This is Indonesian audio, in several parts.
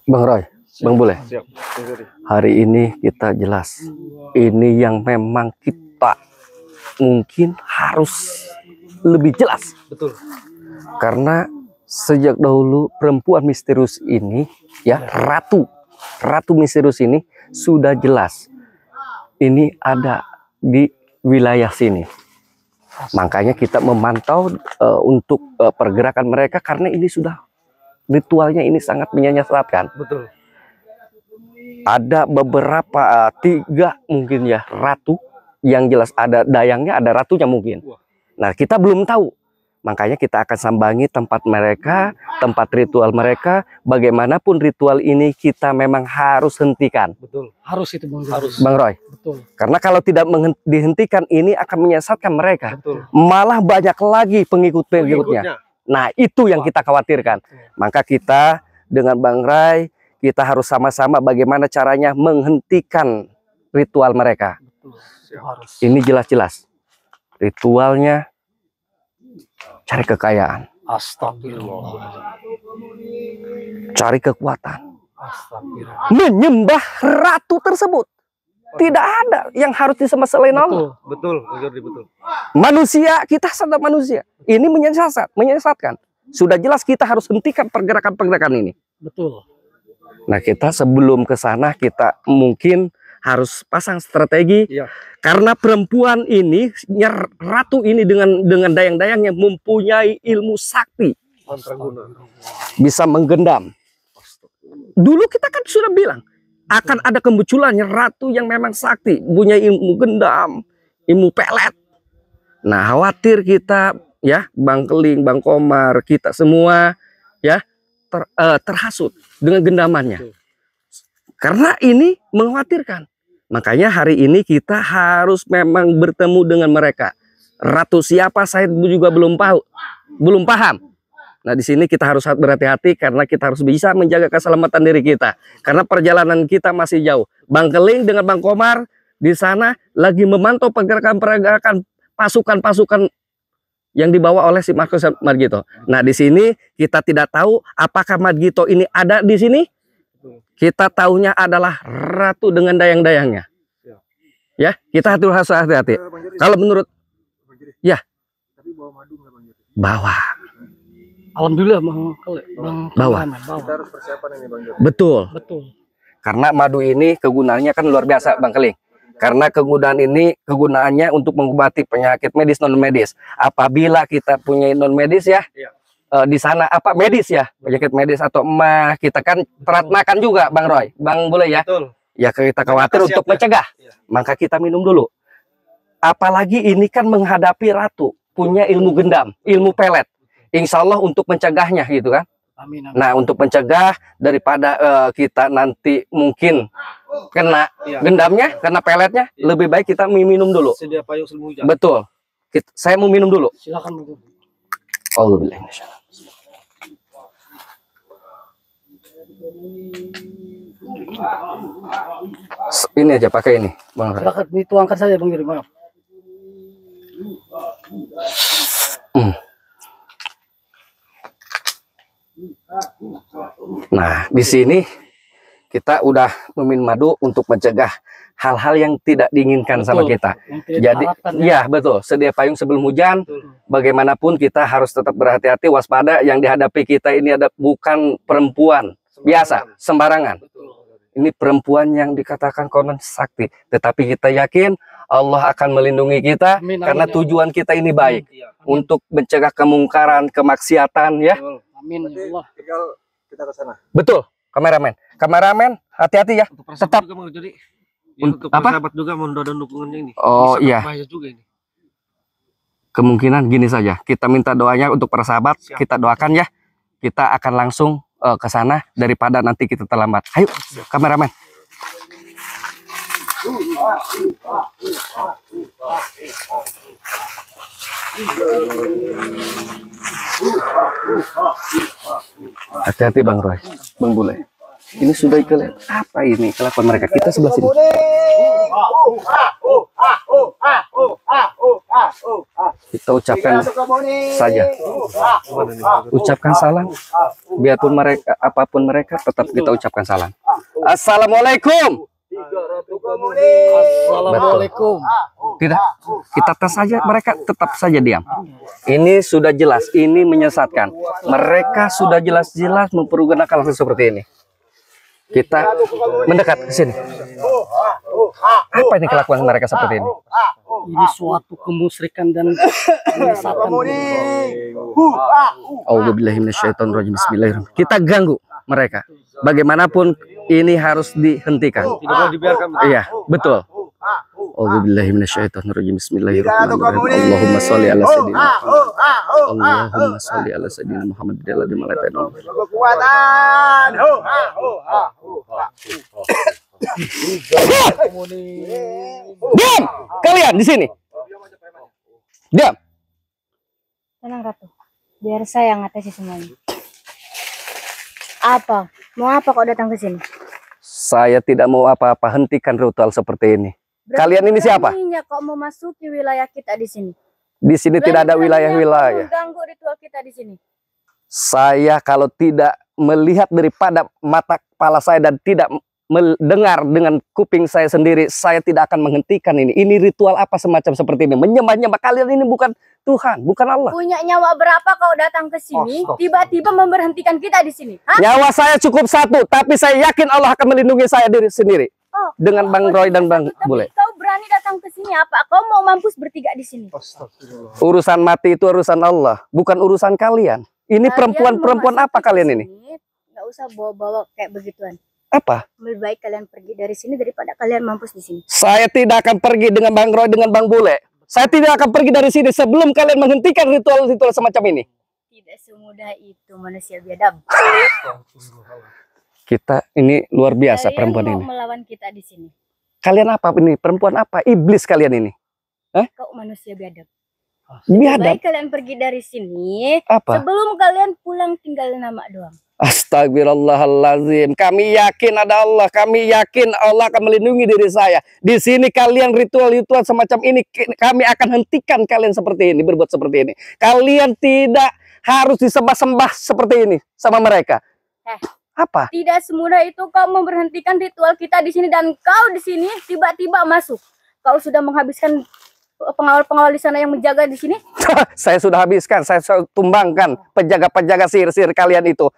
Bang Roy, Bang Bule. Siap. Hari ini kita jelas. Ini yang memang kita mungkin harus lebih jelas. Betul. Karena sejak dahulu perempuan misterius ini, ya, ratu misterius ini sudah jelas. Ini ada di wilayah sini. Makanya kita memantau untuk pergerakan mereka karena ini sudah ritualnya ini sangat menyesalkan. Betul. Ada beberapa 3 mungkin ya ratu yang jelas ada dayangnya, ada ratunya mungkin. Nah, kita belum tahu. Makanya kita akan sambangi tempat mereka, tempat ritual mereka. Bagaimanapun ritual ini kita memang harus hentikan. Betul. Harus itu Bang. Harus. Bang Roy. Betul. Karena kalau tidak dihentikan ini akan menyesatkan mereka. Betul. Malah banyak lagi pengikut-pengikutnya. Nah, itu yang kita khawatirkan. Maka kita dengan Bang Ray, kita harus sama-sama bagaimana caranya menghentikan ritual mereka. Betul. Harus. Ini jelas-jelas. Ritualnya cari kekayaan. Astagfirullah. Cari kekuatan. Astagfirullah. Menyembah ratu tersebut. Tidak ada yang harus disembah selain Allah. Betul. Betul. Manusia, kita sadar manusia. Ini menyesatkan. Sudah jelas kita harus hentikan pergerakan-pergerakan ini. Betul. Nah, kita sebelum ke sana kita mungkin harus pasang strategi. Iya. Karena perempuan ini, ratu ini dengan dayang-dayangnya mempunyai ilmu sakti. Mantraguna. Bisa menggendam. Dulu kita kan sudah bilang akan ada kemunculannya ratu yang memang sakti, punya ilmu gendam, ilmu pelet. Nah, khawatir kita ya, Bang Keling, Bang Komar, kita semua ya terhasut dengan gendamannya. Karena ini mengkhawatirkan. Makanya hari ini kita harus memang bertemu dengan mereka. Ratu siapa saya juga belum paham. Nah, di sini kita harus berhati-hati karena kita harus bisa menjaga keselamatan diri kita. Karena perjalanan kita masih jauh. Bang Keling dengan Bang Komar di sana lagi memantau pergerakan-pergerakan pasukan-pasukan yang dibawa oleh si Markus Margito. Nah, di sini kita tidak tahu apakah Margito ini ada di sini. Kita tahunya adalah ratu dengan dayang-dayangnya. Ya, kita harus hati-hati. Kalau menurut ya, bawa. Alhamdulillah Bawa. Kita harus persiapan ini Bang. Betul. Karena madu ini kegunaannya kan luar biasa Bang Keling. Karena kegunaannya untuk mengobati penyakit medis non medis. Apabila kita punya non medis ya, di sana apa medis ya, penyakit medis atau emah, kita kan terat makan juga Bang Roy, Bang Boleh ya. Betul. Ya kita khawatir untuk mencegah. Maka kita minum dulu. Apalagi ini kan menghadapi ratu, punya ilmu gendam, ilmu pelet. Insya Allah untuk mencegahnya gitu kan. Amin. Nah, untuk mencegah daripada kita nanti mungkin kena gendamnya, kena peletnya, lebih baik kita minum dulu. Sedia payung sebelum hujan. Betul. Saya mau minum dulu. Silakan Bang. Ini aja pakai ini, Bang. Silakan dituangkan saja Bang Giri, maaf. Nah, di sini kita udah meminum madu untuk mencegah hal-hal yang tidak diinginkan sama kita. Jadi, ya betul. Sedia payung sebelum hujan. Bagaimanapun kita harus tetap berhati-hati, waspada. Yang dihadapi kita ini bukan perempuan biasa, sembarangan. Ini perempuan yang dikatakan konon sakti. Tetapi kita yakin Allah akan melindungi kita. Karena tujuan kita ini baik. Untuk mencegah kemungkaran, kemaksiatan ya. Amin ya Allah. Kita ke sana. Betul, kameramen, hati-hati ya. Tetap Untuk sahabat juga mendoakan dukungannya ini. Oh iya. Bahaya juga ini. Kemungkinan gini saja, kita minta doanya untuk para sahabat. Kita doakan ya. Kita akan langsung ke sana daripada nanti kita terlambat. Ayo, kameramen. Hati-hati Bang Roy, Bang Bule. Ini sudah kalian. Apa ini kelakuan mereka? Kita sebelah sini. Kita ucapkan saja. Ucapkan salam. Biarpun mereka, apapun mereka, tetap kita ucapkan salam. Assalamualaikum. Assalamualaikum. Tidak, kita tes saja, mereka tetap saja diam. Ini sudah jelas, ini menyesatkan. Mereka sudah jelas-jelas mempergunakan hal seperti ini. Kita mendekat ke sini. Apa ini kelakuan mereka seperti ini? Ini suatu kemusyrikan dan menyesatkan. Auzubillahi minasyaitonirrajim. Bismillahirrahmanirrahim. Kita ganggu mereka. Bagaimanapun ini harus dihentikan. Tidak boleh dibiarkan. Iya, betul. Auzubillahi minasyaitonirrajim. Bismillahirrahmanirrahim. Allahumma sholli ala sayyidina Muhammad. Allahumma sholli ala sayyidina Muhammad. Diam! Kalian di sini. Diam. Tenang Ratu, biar saya yang ngatasi semuanya. Apa? Mau apa kau datang ke sini? Saya tidak mau apa-apa, hentikan ritual seperti ini. Kalian ini siapa? Beraninya kau memasuki wilayah kita di sini. Di sini tidak ada wilayah-wilayah. Mengganggu ritual kita di sini. Saya kalau tidak melihat daripada mata kepala saya dan tidak mendengar dengan kuping saya sendiri, saya tidak akan menghentikan ini. Ini ritual apa semacam seperti ini? Menyembah-nyembah. Kalian ini bukan Tuhan, bukan Allah. Punya nyawa berapa kau datang ke sini, tiba-tiba memberhentikan kita di sini? Hah? Nyawa saya cukup satu, tapi saya yakin Allah akan melindungi saya diri sendiri. Oh, Dengan Bang Roy dan Bang tapi Bule. kau berani datang ke sini apa? Kau mau mampus bertiga di sini? Urusan mati itu urusan Allah, bukan urusan kalian. Ini perempuan-perempuan apa kalian ini? Nggak usah bawa-bawa kayak begituan. Apa? Lebih baik kalian pergi dari sini daripada kalian mampus di sini. Saya tidak akan pergi dengan Bang Roy, dengan Bang Bule. Saya tidak akan pergi dari sini sebelum kalian menghentikan ritual-ritual semacam ini. Tidak semudah itu manusia biadab. Kita ini luar biasa Kalian perempuan mau ini. melawan kita di sini. Kalian apa ini? Perempuan apa? Iblis kalian ini. Kau manusia biadab. Biadab. Baik kalian pergi dari sini. Apa? Sebelum kalian pulang tinggal nama doang. Astagfirullahaladzim. Kami yakin ada Allah. Kami yakin Allah akan melindungi diri saya. Di sini kalian ritual-ritual semacam ini, kami akan hentikan kalian seperti ini, berbuat seperti ini. Kalian tidak harus disembah-sembah seperti ini sama mereka. Apa? Tidak semudah itu kau memberhentikan ritual kita di sini dan kau di sini tiba-tiba masuk. Kau sudah menghabiskan pengawal-pengawal di sana yang menjaga di sini. Saya sudah habiskan, saya sudah tumbangkan penjaga-penjaga sihir-sihir kalian itu.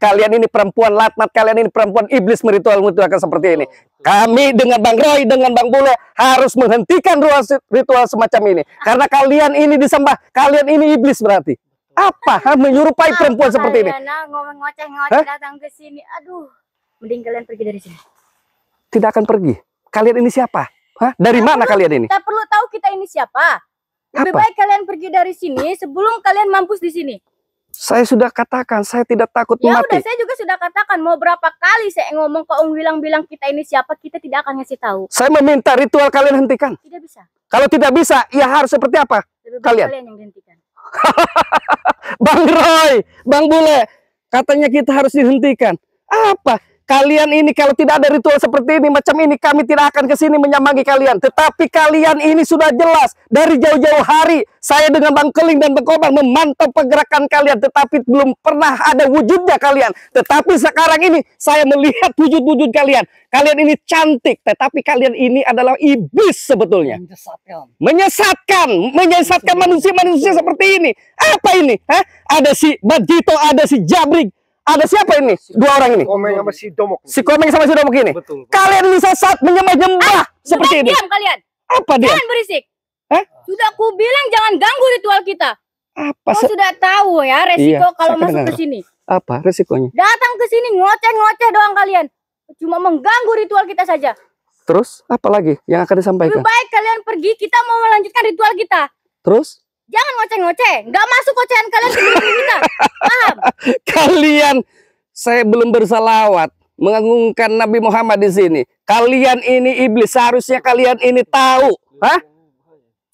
Kalian ini perempuan laknat, kalian ini perempuan iblis meritual-ritual seperti ini. Kami dengan Bang Roy, dengan Bang Bule harus menghentikan ritual semacam ini. Karena kalian ini disembah, kalian ini iblis berarti. Apa? Menyerupai perempuan seperti ini. Ngomong ngoceh-ngoceh datang ke sini. Aduh, mending kalian pergi dari sini. Tidak akan pergi. Kalian ini siapa? Dari mana kalian ini? Kita perlu tahu kita ini siapa. Lebih Apa? baik kalian pergi dari sini sebelum kalian mampus di sini. Saya sudah katakan, saya tidak takut Ya mati. udah, saya juga sudah katakan mau berapa kali saya ngomong kau bilang-bilang kita ini siapa, kita tidak akan ngasih tahu. Saya meminta ritual kalian hentikan. Tidak bisa. Kalau tidak bisa, ya harus seperti apa? Lebih baik Kalian. kalian yang dihentikan. Bang Roy, Bang Bule, katanya kita harus dihentikan. Apa? Kalian ini kalau tidak ada ritual seperti ini, macam ini, kami tidak akan ke sini menyambangi kalian. Tetapi kalian ini sudah jelas. Dari jauh-jauh hari, saya dengan Bang Keling dan Bang Kobar memantau pergerakan kalian. Tetapi belum pernah ada wujudnya kalian. Tetapi sekarang ini, saya melihat wujud-wujud kalian. Kalian ini cantik, tetapi kalian ini adalah iblis sebetulnya. Menyesatkan manusia-manusia seperti ini. Apa ini? Ada si Bajito, ada si Jabrik. Ada siapa ini? Dua orang ini. Komeng sama si Domok. Si Komeng sama si Domok ini. Betul. Kalian ini sesat menyembah-nyembah seperti ini. Diam kalian. Apa dia? Jangan berisik. Hah? Sudah aku bilang jangan ganggu ritual kita. Apa? Kau sudah tahu ya resiko Iya, kalau saya masuk dengar. ke sini. Apa resikonya? Datang ke sini ngoceh-ngoceh doang kalian. Cuma mengganggu ritual kita saja. Terus apa lagi yang akan Lebih disampaikan? baik kalian pergi, kita mau melanjutkan ritual kita. Terus Jangan ngoceh-ngoceh. Nggak masuk ocehan kalian ke diri kita. Paham? kalian, saya belum bersalawat mengagungkan Nabi Muhammad di sini. Kalian ini iblis, seharusnya kalian ini tahu.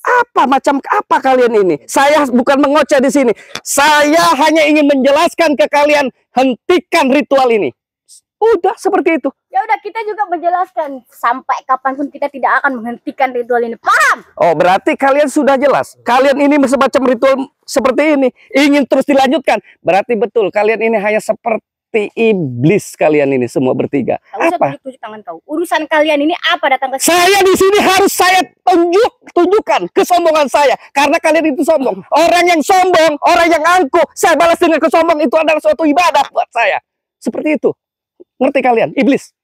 Apa kalian ini? Saya bukan mengoceh di sini. Saya hanya ingin menjelaskan ke kalian, hentikan ritual ini. Udah seperti itu. Ya udah, kita juga menjelaskan sampai kapanpun kita tidak akan menghentikan ritual ini. Paham? Oh, berarti kalian sudah jelas. Kalian ini semacam ritual seperti ini ingin terus dilanjutkan. Berarti betul kalian ini hanya seperti iblis, kalian ini semua bertiga. Gak usah Apa? tunjuk-tunjuk tangan kau. Urusan kalian ini apa datang ke sini? Saya di sini harus saya tunjukkan kesombongan saya karena kalian itu sombong. Orang yang sombong, orang yang angkuh, saya balas dengan kesombongan, itu adalah suatu ibadah buat saya. Seperti itu. Ngerti kalian? Iblis.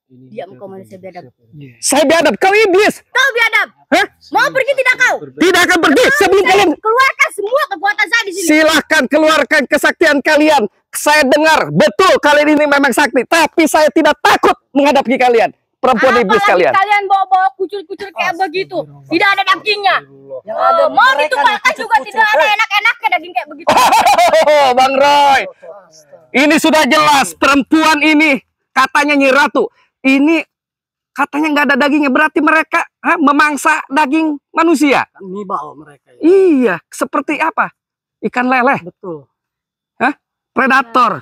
Diam kau manusia biadab. Saya biadab, kau iblis. Kau biadab. Hah? Mau pergi tidak kau? Tidak akan pergi sebelum kalian. Keluarkan semua kekuatan saya di sini. Silahkan keluarkan kesaktian kalian. Saya dengar betul kalian ini memang sakti, tapi saya tidak takut menghadapi kalian. Perempuan iblis Apalagi kalian. kalian bawa-bawa kucur-kucur kayak begitu. Tidak ada dagingnya. Yang ada Mau mereka ditumpahkan nih, juga tidak ada enak-enaknya daging kayak begitu. Oh, Bang Roy. Ini sudah jelas perempuan ini katanya Nyi Ratu. Ini katanya nggak ada dagingnya, berarti mereka memangsa daging manusia. Kanibal mereka ya. Iya, seperti apa? Ikan leleh, Betul. predator.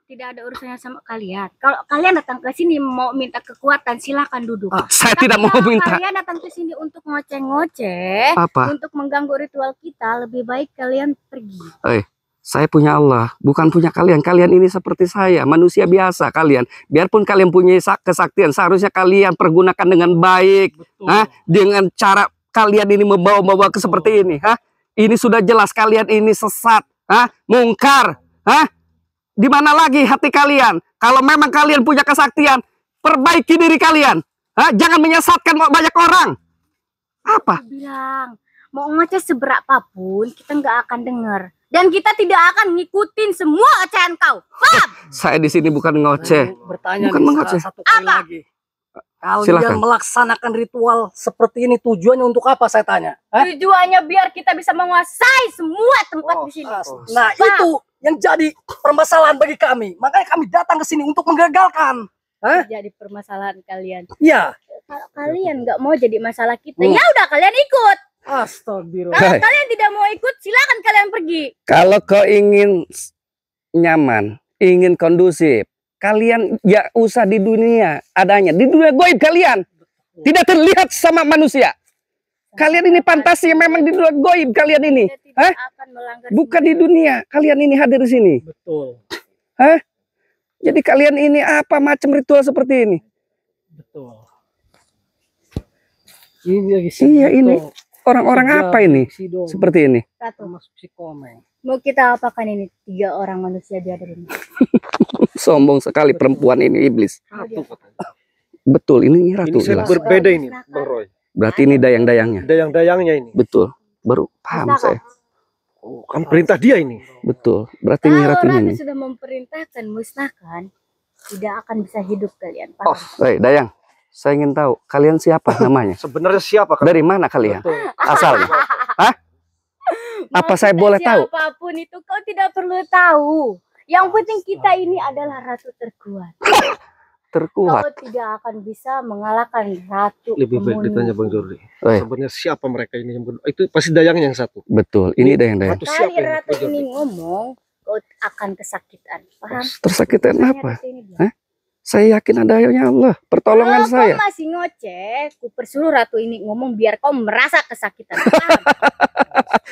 Tidak ada urusannya sama kalian. Kalau kalian datang ke sini mau minta kekuatan, silakan duduk. Saya Tapi tidak mau kalau minta. kalian datang ke sini untuk ngoceh-ngoceh, Apa? untuk mengganggu ritual kita, lebih baik kalian pergi. Saya punya Allah, bukan punya kalian. Kalian ini seperti saya, manusia biasa kalian. Biarpun kalian punya kesaktian, seharusnya kalian pergunakan dengan baik. Betul. Dengan cara kalian ini membawa-bawa ke seperti ini. Ini sudah jelas kalian ini sesat. Mungkar. Di mana lagi hati kalian? Kalau memang kalian punya kesaktian, perbaiki diri kalian. Jangan menyesatkan banyak orang. Apa? Aku bilang, mau ngoceh seberapapun, kita nggak akan dengar. Dan kita tidak akan ngikutin semua ocehan kau. Paham? Saya di sini bukan ngoceh. Bertanya Bukan nih, mengoceh. satu kali Apa? lagi. Kalian Silakan. melaksanakan ritual seperti ini tujuannya untuk apa, saya tanya? Tujuannya biar kita bisa menguasai semua tempat di sini. Nah, itu yang jadi permasalahan bagi kami. Makanya kami datang ke sini untuk menggagalkan. Jadi permasalahan kalian. Iya. Kalau kalian nggak mau jadi masalah kita, ya udah kalian ikut. Astagfirullah. Kalau kalian tidak mau ikut, silakan kalian pergi. Kalau kau ingin nyaman, ingin kondusif, kalian ya usah di dunia adanya. Di dunia goib kalian. Tidak terlihat sama manusia. Kalian ini fantasi memang di dunia goib kalian ini. Kita tidak akan melanggar Bukan di semua. dunia. Kalian ini hadir di sini. Betul. Jadi kalian ini apa macam ritual seperti ini? Betul. Ini lagi Iya, ini. Orang-orang apa ini? Sido. Seperti ini. Ratu, Termasuk si Komeng. mau kita apakan ini 3 orang manusia biadab ini? Sombong sekali perempuan ini, iblis. Ratu katanya. Betul, ini ratu. Ini saya jelas. berbeda ini, Bang Roy. Berarti ini dayang-dayangnya. Dayang-dayangnya ini. Betul. Baru paham saya. Oh, kan perintah dia ini. Betul. Berarti ini Kalau ratunya Ratu ini. sudah memerintahkan musnahkan, tidak akan bisa hidup kalian. Paham? Dayang, saya ingin tahu kalian siapa namanya? Sebenarnya siapa kan? Dari mana kalian? Betul. Asalnya? Mau Apa saya kita boleh tahu? Siapapun itu kau tidak perlu tahu. Yang penting kita ini adalah ratu terkuat. Terkuat. Kau tidak akan bisa mengalahkan ratu. Lebih baik pembunuh. ditanya Bang Jordi. Eh. Sebenarnya siapa mereka ini yang itu pasti dayangnya yang satu. Betul. Ini dayang-dayang. Ratu siapa Kali ini? ratu Bang Jordi? ini ngomong, kau akan kesakitan. Paham? Tersakitan Makanya apa? ratu ini bilang, Saya yakin adanya Allah. Pertolongan kalau saya. kau masih ngoceh, ku persuruh ratu ini ngomong biar kau merasa kesakitan. Paham?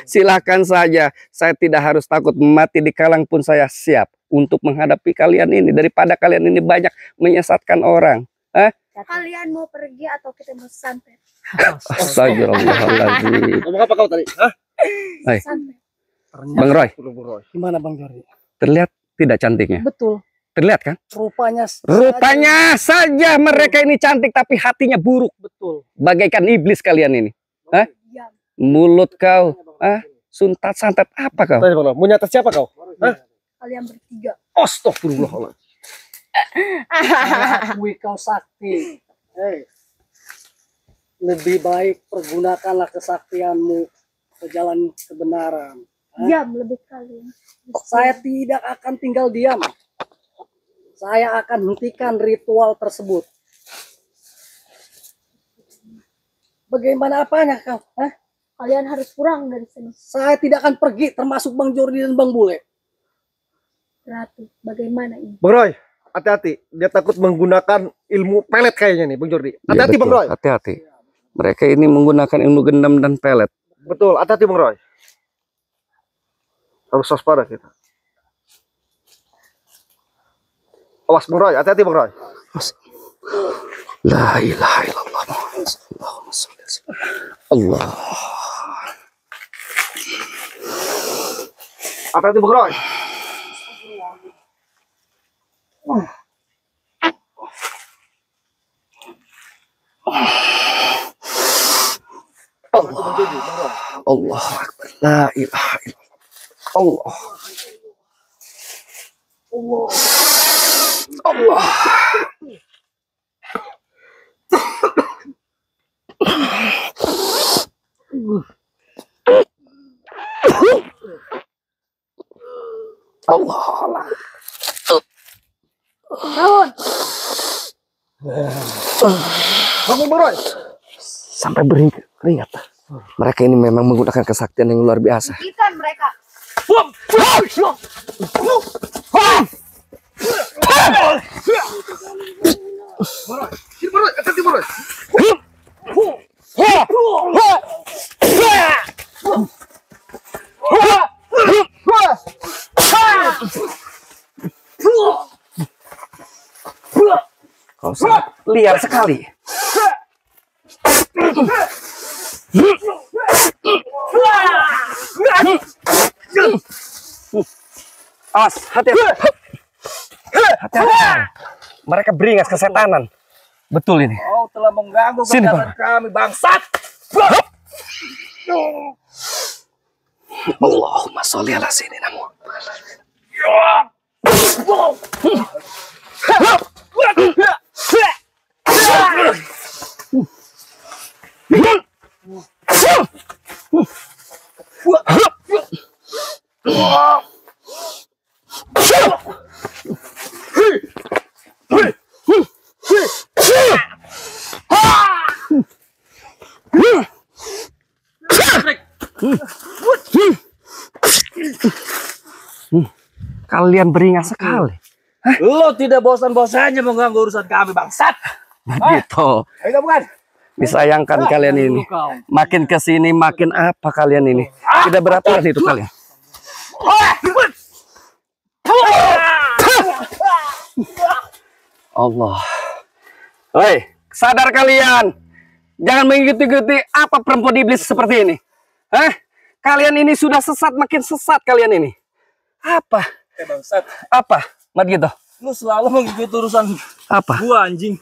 Silakan saja. Saya tidak harus takut mati di kalang pun saya siap untuk menghadapi kalian ini. Daripada kalian ini banyak menyesatkan orang. Kalian mau pergi atau kita mau santet? Astagfirullahaladzim. Ngomong apa kau tadi? Hah? Hai. Santet. Bang Roy, Gimana Bang Jordi? terlihat tidak cantiknya? Betul. Terlihat kan? Rupanya saja mereka ini cantik tapi hatinya buruk. Betul. Bagaikan iblis kalian ini. Diam. Mulut kau, suntat santat apa kau? Tanya Bang Roy, mau nyatet siapa kau? Hah? Kalian bertiga. Astagfirullahaladzim. Saya akui kau sakti. Lebih baik pergunakanlah kesaktianmu ke jalan kebenaran. Diam lebih kalian. Saya tidak akan tinggal diam. Saya akan hentikan ritual tersebut. Bagaimana apanya kau? Kalian harus pulang dari sini. Saya tidak akan pergi, termasuk Bang Jordi dan Bang Bule. Ratu, bagaimana ini? Bang Roy, hati-hati. Dia takut menggunakan ilmu pelet kayaknya nih, Bung Jordi. Ya, Hati-hati, Bung betul. Roy. Hati-hati. Mereka ini menggunakan ilmu gendam dan pelet. Betul, hati-hati, Bung Roy. Harus waspada kita. Awas, Bung Roy. Hati-hati, Bung Roy. La ilaha illallah Muhammad sallallahu alaihi wasallam. Allah. Hati-hati, Bung Roy. Allah Akbar. La ilaha illallah. Allah. Allah. Allah. Bangun. Bangun, Bung Roy. Sampai beringat. Mereka ini memang menggunakan kesaktian yang luar biasa. Ikan mereka. Sini, Bung Roy. Hati-hati, Bung Roy. Kau sangat liar sekali. Awas, hati-hati. Hati-hati. Mereka beringas kesetanan. Betul ini. Kau telah mengganggu Sini, kegiatan kami, bangsat. Allahumma sholli ala sayyidina Muhammad. Kalian beringas sekali. Lo tidak bosan-bosannya mengganggu urusan kami, bangsat. Begitu. Ayo, bukan? Disayangkan kalian ini. Makin kesini makin apa kalian ini? Tidak beraturan itu kalian. Allah. Hei, sadar kalian. Jangan mengikuti-ikuti apa perempuan iblis seperti ini. Hah? Kalian ini sudah sesat, makin sesat kalian ini. Apa? Bangsat. Apa? Mat gitu. Lu selalu mengikuti urusan Apa? gua, anjing.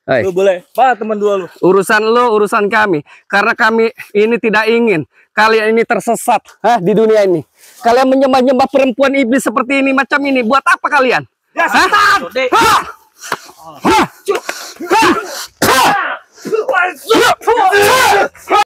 Hei, Lu boleh. Pak, teman dua lu. urusan lo, urusan kami. Karena kami ini tidak ingin kalian ini tersesat di dunia ini. Kalian menyembah-nyembah perempuan iblis seperti ini, macam ini. Buat apa kalian? Ya, setan. Hah?